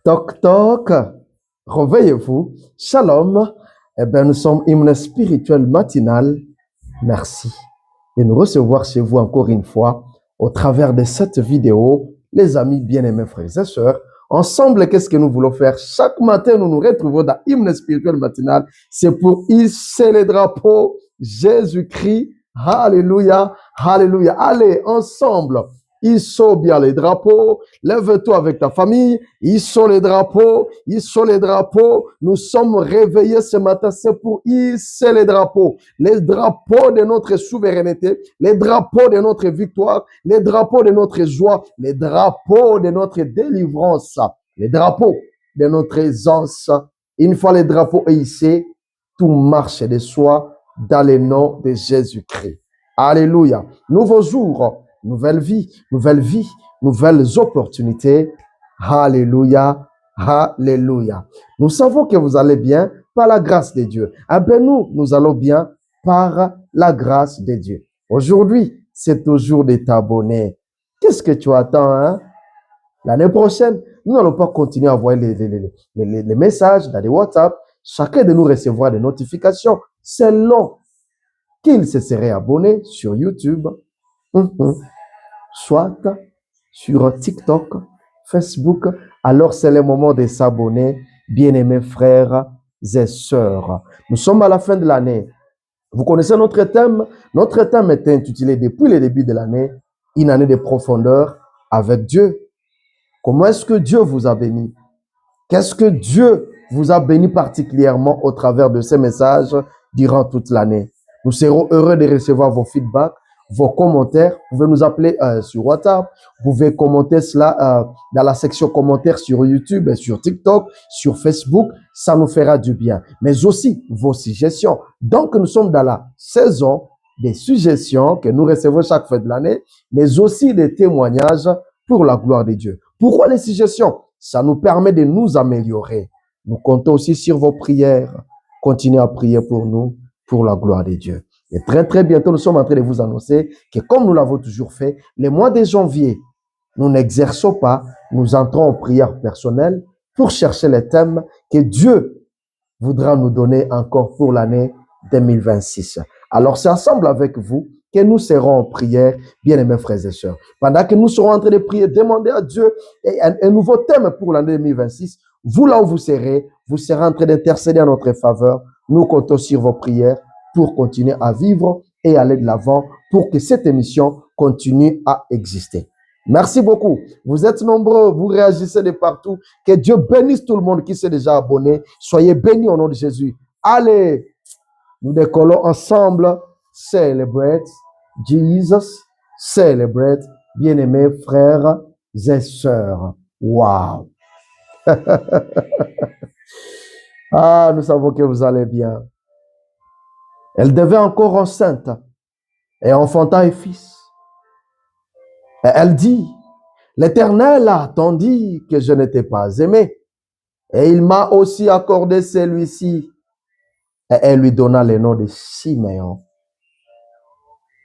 Toc toc, réveillez-vous. Shalom. Eh bien, nous sommes hymne spirituel matinal. Merci de nous recevoir chez vous encore une fois au travers de cette vidéo. Les amis bien-aimés frères et sœurs, ensemble, qu'est-ce que nous voulons faire? Chaque matin, nous nous retrouvons dans hymne spirituel matinal. C'est pour hisser les drapeaux. Jésus-Christ. Alléluia. Alléluia. Allez, ensemble. Hissons bien les drapeaux. Lève-toi avec ta famille. Hissons les drapeaux. Hissons les drapeaux. Nous sommes réveillés ce matin. C'est pour hisser les drapeaux de notre souveraineté, les drapeaux de notre victoire, les drapeaux de notre joie, les drapeaux de notre délivrance, les drapeaux de notre aisance. Une fois les drapeaux hissés, tout marche de soi dans le nom de Jésus-Christ. Alléluia. Nouveau jour, nouvelle vie, nouvelles opportunités. Alléluia. Alléluia. Nous savons que vous allez bien par la grâce de Dieu. Eh bien, nous allons bien par la grâce de Dieu. Aujourd'hui, c'est au jour de t'abonner. Qu'est-ce que tu attends, hein? L'année prochaine, nous n'allons pas continuer à envoyer les messages dans les WhatsApp. Chacun de nous recevra des notifications selon qu'il se serait abonné sur YouTube, soit sur TikTok, Facebook. Alors, c'est le moment de s'abonner, bien-aimés frères et sœurs. Nous sommes à la fin de l'année. Vous connaissez notre thème? Notre thème est intitulé depuis le début de l'année, une année de profondeur avec Dieu. Comment est-ce que Dieu vous a béni? Qu'est-ce que Dieu vous a béni particulièrement au travers de ces messages durant toute l'année? Nous serons heureux de recevoir vos feedbacks, vos commentaires. Vous pouvez nous appeler sur WhatsApp. Vous pouvez commenter cela dans la section commentaires sur YouTube, sur TikTok, sur Facebook. Ça nous fera du bien. Mais aussi vos suggestions. Donc, nous sommes dans la saison des suggestions que nous recevons chaque fin de l'année, mais aussi des témoignages pour la gloire de Dieu. Pourquoi les suggestions? Ça nous permet de nous améliorer. Nous comptons aussi sur vos prières. Continuez à prier pour nous, pour la gloire de Dieu. Et très, très bientôt, nous sommes en train de vous annoncer que comme nous l'avons toujours fait, le mois de janvier, nous n'exerçons pas, nous entrons en prière personnelle pour chercher les thèmes que Dieu voudra nous donner encore pour l'année 2026. Alors, c'est ensemble avec vous que nous serons en prière, bien-aimés frères et sœurs. Pendant que nous serons en train de prier, demander à Dieu un nouveau thème pour l'année 2026. Vous, là où vous serez en train d'intercéder en notre faveur. Nous comptons sur vos prières pour continuer à vivre et aller de l'avant pour que cette émission continue à exister. Merci beaucoup. Vous êtes nombreux, vous réagissez de partout. Que Dieu bénisse tout le monde qui s'est déjà abonné. Soyez bénis au nom de Jésus. Allez, nous décollons ensemble. Celebrate Jesus. Celebrate, bien-aimés frères et sœurs. Wow. Ah, nous savons que vous allez bien. Elle devait encore enceinte et enfanta un fils. Et elle dit, l'Éternel a attendu que je n'étais pas aimé. Et il m'a aussi accordé celui-ci. Et elle lui donna le nom de Siméon.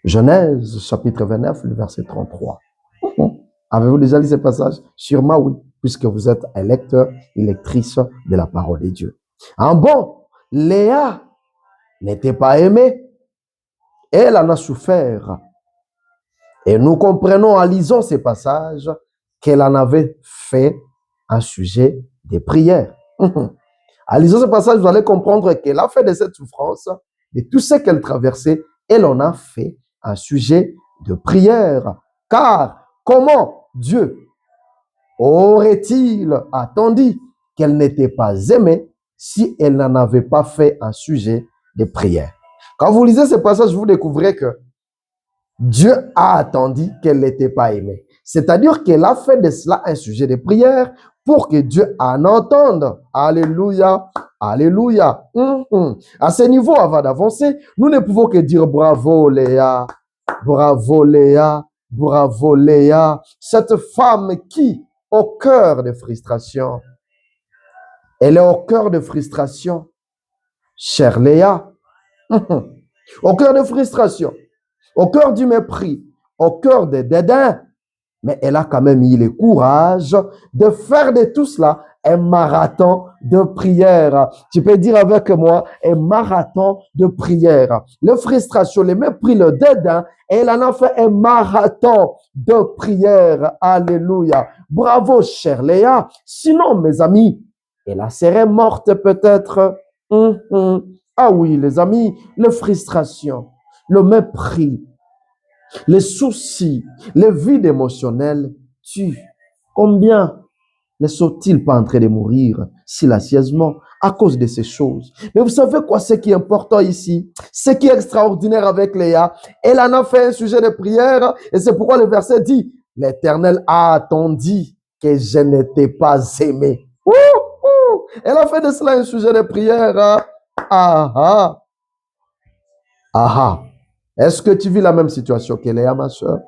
Genèse, chapitre 29, le verset 33. Avez-vous déjà lu ce passage? Sûrement oui, puisque vous êtes un lecteur et lectrice de la parole de Dieu. En bon, Léa n'était pas aimée. Elle en a souffert. Et nous comprenons en lisant ces passages qu'elle en avait fait un sujet de prière. En lisant ce passage, vous allez comprendre qu'elle a fait de cette souffrance, de tout ce qu'elle traversait, elle en a fait un sujet de prière. Car comment Dieu aurait-il attendu qu'elle n'était pas aimée si elle n'en avait pas fait un sujet de prière? Quand vous lisez ce passage, vous découvrez que Dieu a attendu qu'elle n'était pas aimée. C'est-à-dire qu'elle a fait de cela un sujet de prière pour que Dieu en entende. Alléluia, alléluia. À ce niveau, avant d'avancer, nous ne pouvons que dire bravo Léa, bravo Léa, bravo Léa. Cette femme qui, au cœur de frustration, elle est au cœur de frustration, chère Léa, au cœur de frustration, au cœur du mépris, au cœur des dédains, mais elle a quand même eu le courage de faire de tout cela un marathon de prière. Tu peux dire avec moi, un marathon de prière. Les frustrations, les mépris, le dédain, elle en a fait un marathon de prière. Alléluia. Bravo, chère Léa. Sinon, mes amis, elle serait morte peut-être. Ah oui, les amis, les frustrations, le mépris, les soucis, les vides émotionnels tuent. Combien ne sont-ils pas en train de mourir silencieusement à cause de ces choses? Mais vous savez quoi, ce qui est important ici, ce qui est extraordinaire avec Léa, elle en a fait un sujet de prière et c'est pourquoi le verset dit, l'Éternel a attendu que je n'étais pas aimé. Elle a fait de cela un sujet de prière. Est-ce que tu vis la même situation que Léa, ma soeur?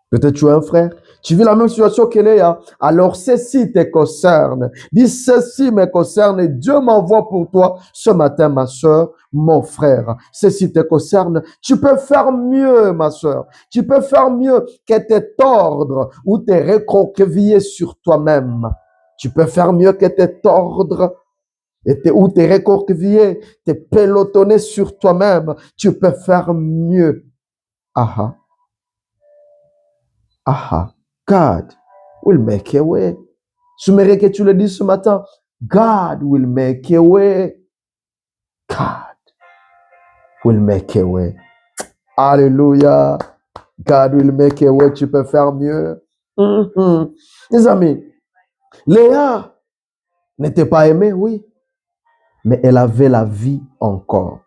Peut-être tu es un frère. Tu vis la même situation que Léa. Alors ceci te concerne. Dis ceci me concerne. Dieu m'envoie pour toi ce matin, ma soeur, mon frère. Ceci te concerne. Tu peux faire mieux, ma soeur. Tu peux faire mieux que te tordre ou te recroqueviller sur toi-même. Tu peux faire mieux que te tordre ou te recroqueviller, te pelotonner sur toi-même. Tu peux faire mieux. God will make a way. J'aimerais que tu le dises ce matin. God will make a way. God will make a way. Alléluia. God will make a way. Tu peux faire mieux. Les amis, Léa n'était pas aimée, oui, mais elle avait la vie encore.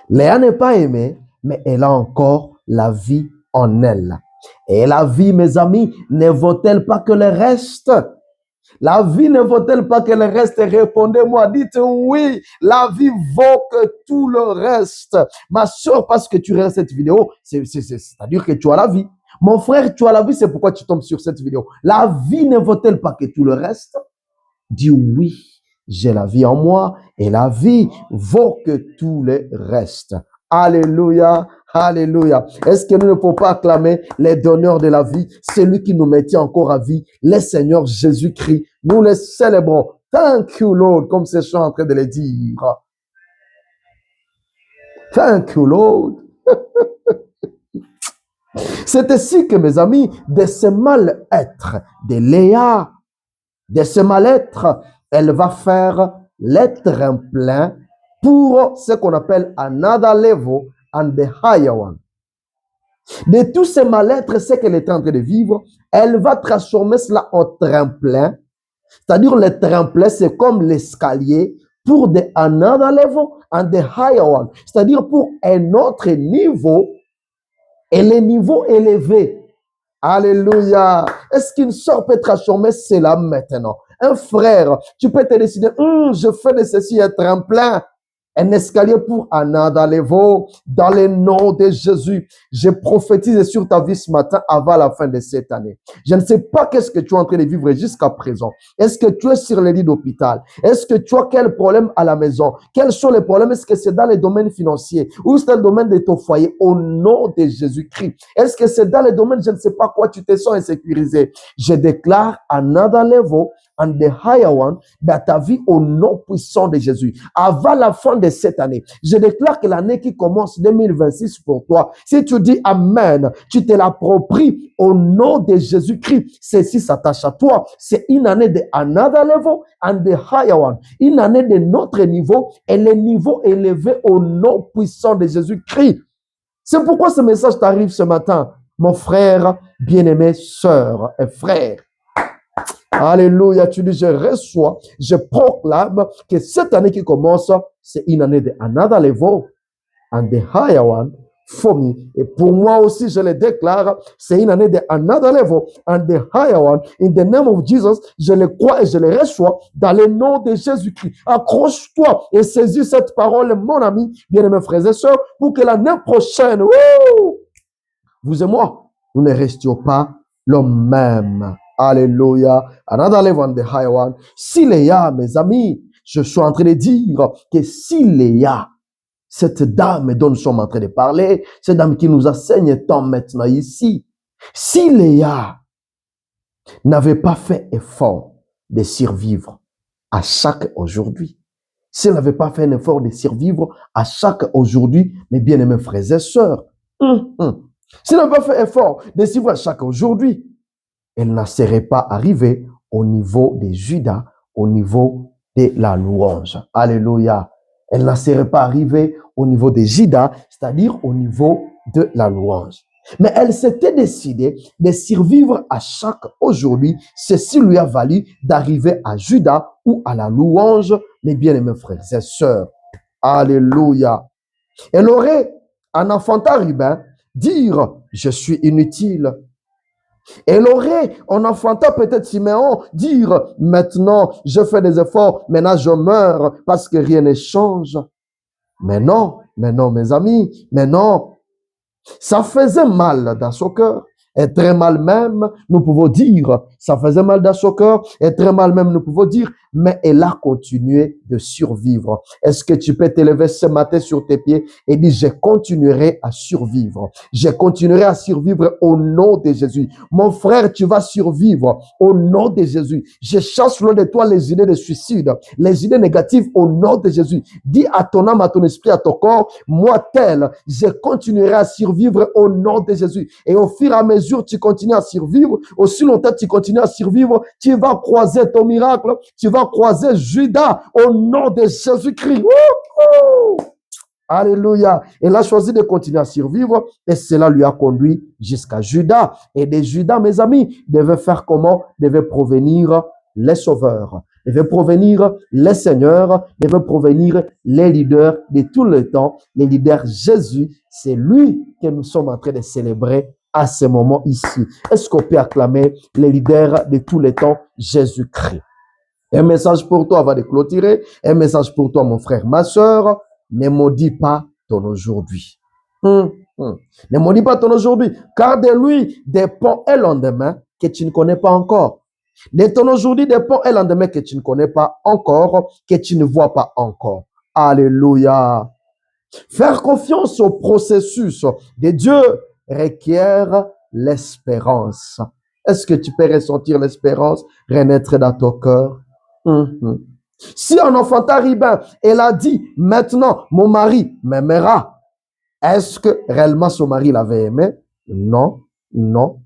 Léa n'est pas aimée, mais elle a encore la vie en elle. Et la vie, mes amis, ne vaut-elle pas que le reste? La vie ne vaut-elle pas que le reste? Répondez-moi, dites oui, la vie vaut que tout le reste. Ma soeur, parce que tu regardes cette vidéo, c'est-à-dire que tu as la vie. Mon frère, tu as la vie, c'est pourquoi tu tombes sur cette vidéo. La vie ne vaut-elle pas que tout le reste? Dis oui, j'ai la vie en moi et la vie vaut que tout le reste. Alléluia, alléluia. Est-ce que nous ne pouvons pas acclamer les donneurs de la vie, celui qui nous maintient encore à vie, le Seigneur Jésus-Christ. Nous les célébrons. Thank you, Lord, comme ces chants en train de le dire. Thank you, Lord. C'est ainsi que, mes amis, de ce mal-être de Léa, de ce mal-être, elle va faire l'être plein pour ce qu'on appelle another level and the higher one. De tout ce mal-être, ce qu'elle est en train de vivre, elle va transformer cela en tremplin. C'est-à-dire le tremplin, c'est comme l'escalier pour the another level and the higher one. C'est-à-dire pour un autre niveau et les niveaux élevés. Alléluia. Est-ce qu'une sœur peut transformer cela maintenant? Un frère, tu peux te décider, je fais de ceci un tremplin, un escalier pour another level. Dans le nom de Jésus, je prophétise sur ta vie ce matin avant la fin de cette année. Je ne sais pas qu'est-ce que tu es en train de vivre jusqu'à présent. Est-ce que tu es sur le lit d'hôpital? Est-ce que tu as quel problème à la maison? Quels sont les problèmes? Est-ce que c'est dans le domaine financier ou c'est dans le domaine de ton foyer? Au nom de Jésus-Christ. Est-ce que c'est dans le domaine, je ne sais pas quoi, tu te sens insécurisé? Je déclare another level and the higher one dans ta vie au nom puissant de Jésus. Avant la fin de cette année, je déclare que l'année qui commence 2026 pour toi, si tu dis Amen, tu te l'appropries au nom de Jésus-Christ. Ceci s'attache à toi. C'est une année de another level and the higher one. Une année de notre niveau et le niveau élevé au nom puissant de Jésus-Christ. C'est pourquoi ce message t'arrive ce matin, mon frère, bien-aimé, sœur et frère. Alléluia, tu dis, je reçois, je proclame que cette année qui commence, c'est une année de another level and the higher one for me. Et pour moi aussi, je le déclare, c'est une année de another level and the higher one. In the name of Jesus, je le crois et je le reçois dans le nom de Jésus-Christ. Accroche-toi et saisis cette parole, mon ami, bien-aimés frères et sœurs, pour que l'année prochaine, vous et moi, nous ne restions pas le même. Alléluia. Another level and the higher one. Si Léa, mes amis, je suis en train de dire que si Léa, cette dame dont nous sommes en train de parler, cette dame qui nous enseigne tant maintenant ici, si Léa n'avait pas fait effort de survivre à chaque aujourd'hui. S'il n'avait pas fait un effort de survivre à chaque aujourd'hui, mes bien-aimés frères et sœurs, s'il n'avait pas fait un effort de survivre à chaque aujourd'hui, elle ne serait pas arrivée au niveau de Judas, au niveau de la louange. Alléluia. Elle ne serait pas arrivée au niveau de Judas, c'est-à-dire au niveau de la louange. Mais elle s'était décidée de survivre à chaque aujourd'hui. Ceci lui a valu d'arriver à Judas ou à la louange, mes bien-aimés frères et sœurs. Alléluia. Elle aurait, en enfantant Ruben, dire « Je suis inutile ». Elle aurait, en enfantant peut-être Siméon, dire « Maintenant, je fais des efforts, maintenant je meurs parce que rien ne change ». Mais non, mes amis, mais non. Ça faisait mal dans son cœur. Et très mal même, nous pouvons dire, ça faisait mal dans son cœur, et très mal même, nous pouvons dire, mais elle a continué de survivre. Est-ce que tu peux t'élever ce matin sur tes pieds et dire, je continuerai à survivre. Je continuerai à survivre au nom de Jésus. Mon frère, tu vas survivre au nom de Jésus. Je chasse loin de toi les idées de suicide, les idées négatives au nom de Jésus. Dis à ton âme, à ton esprit, à ton corps, moi tel, je continuerai à survivre au nom de Jésus. Et au fur et à mesure, tu continues à survivre, aussi longtemps tu continues à survivre, tu vas croiser ton miracle, tu vas croiser Judas au nom de Jésus-Christ. Alléluia. Elle a choisi de continuer à survivre et cela lui a conduit jusqu'à Judas. Et de Judas, mes amis, devait faire comment? Devait provenir les sauveurs, devait provenir les seigneurs, devait provenir les leaders de tout le temps. Les leaders Jésus, c'est lui que nous sommes en train de célébrer à ce moment ici. Est-ce qu'on peut acclamer les leaders de tous les temps, Jésus-Christ? Un message pour toi avant de clôturer, un message pour toi, mon frère, ma soeur, ne maudis pas ton aujourd'hui. Ne maudis pas ton aujourd'hui, car de lui dépend un lendemain que tu ne connais pas encore. De ton aujourd'hui dépend un lendemain que tu ne connais pas encore, que tu ne vois pas encore. Alléluia. Faire confiance au processus de Dieu requiert l'espérance. Est-ce que tu peux ressentir l'espérance renaître dans ton cœur? Si un enfant arrive, elle a dit, maintenant, mon mari m'aimera. Est-ce que réellement son mari l'avait aimé? Non, non.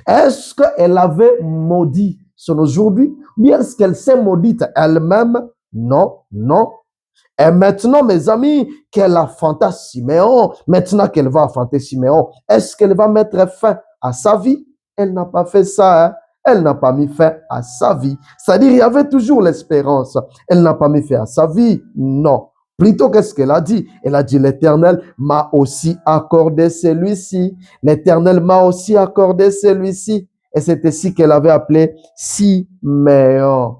Est-ce qu'elle avait maudit son aujourd'hui? Bien est-ce qu'elle s'est maudite elle-même? Non, non. Et maintenant, mes amis, qu'elle a fanté Siméon, maintenant qu'elle va affronter Siméon, est-ce qu'elle va mettre fin à sa vie? Elle n'a pas fait ça, hein? Elle n'a pas mis fin à sa vie. C'est-à-dire, il y avait toujours l'espérance. Elle n'a pas mis fin à sa vie. Non. Plutôt, qu'est-ce qu'elle a dit? Elle a dit, l'Éternel m'a aussi accordé celui-ci. L'Éternel m'a aussi accordé celui-ci. Et c'est ainsi qu'elle avait appelé Siméon.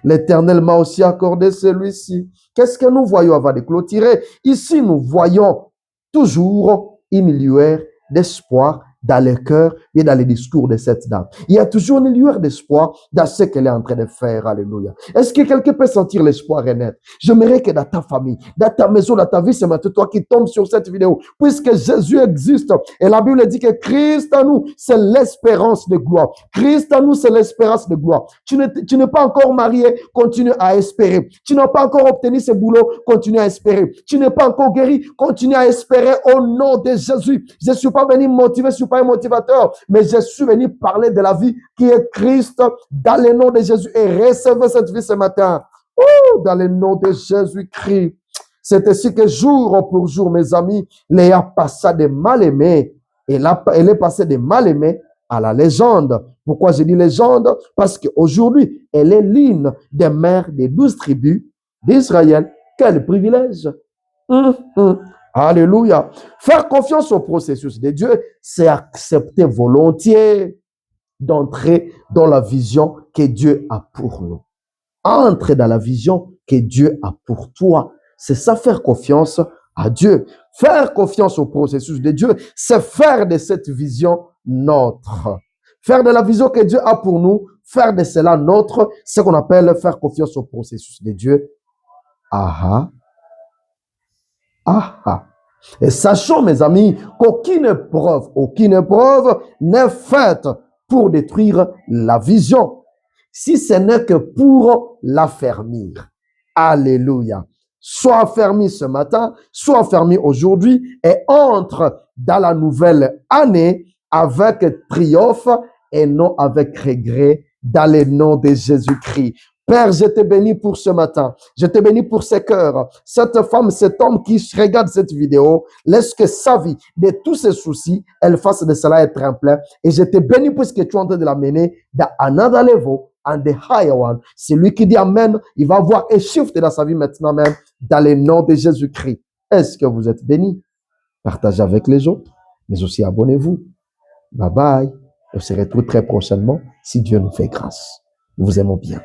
L'Éternel m'a aussi accordé celui-ci. Qu'est-ce que nous voyons avant de clôturer? Ici, nous voyons toujours une lueur d'espoir dans le cœur et dans les discours de cette dame. Il y a toujours une lueur d'espoir dans ce qu'elle est en train de faire. Alléluia. Est-ce que quelqu'un peut sentir l'espoir renaître? J'aimerais que dans ta famille, dans ta maison, dans ta vie, c'est maintenant toi qui tombes sur cette vidéo. Puisque Jésus existe et la Bible dit que Christ en nous, c'est l'espérance de gloire. Christ en nous, c'est l'espérance de gloire. Tu n'es pas encore marié, continue à espérer. Tu n'as pas encore obtenu ce boulot, continue à espérer. Tu n'es pas encore guéri, continue à espérer au nom de Jésus. Je ne suis pas venu motiver, je ne suis pas un motivateur, mais je suis venu parler de la vie qui est Christ dans le nom de Jésus et recevez cette vie ce matin. Dans le nom de Jésus-Christ. C'est ainsi que jour pour jour, mes amis, Léa passa de mal-aimé. Elle est passée de mal-aimé à la légende. Pourquoi je dis légende? Parce qu'aujourd'hui, elle est l'une des mères des 12 tribus d'Israël. Quel privilège! Alléluia. Faire confiance au processus de Dieu, c'est accepter volontiers d'entrer dans la vision que Dieu a pour nous. Entre dans la vision que Dieu a pour toi. C'est ça, faire confiance à Dieu. Faire confiance au processus de Dieu, c'est faire de cette vision notre. Faire de la vision que Dieu a pour nous, faire de cela notre, ce qu'on appelle faire confiance au processus de Dieu. Et sachons, mes amis, aucune épreuve n'est faite pour détruire la vision. si ce n'est que pour l'affermir. Alléluia. Sois affermi ce matin, sois affermi aujourd'hui et entre dans la nouvelle année avec triomphe et non avec regret dans le nom de Jésus-Christ. Père, je te bénis pour ce matin. Je te bénis pour ces cœurs. Cette femme, cet homme qui regarde cette vidéo, laisse que sa vie, de tous ses soucis, elle fasse de cela être un plein. Et je te bénis puisque tu es en train de l'amener dans another level and the higher one. C'est lui qui dit Amen. Il va avoir un shift dans sa vie maintenant même dans le nom de Jésus-Christ. Est-ce que vous êtes bénis? Partagez avec les autres, mais aussi abonnez-vous. Bye bye. On se retrouve très prochainement si Dieu nous fait grâce. Nous vous aimons bien.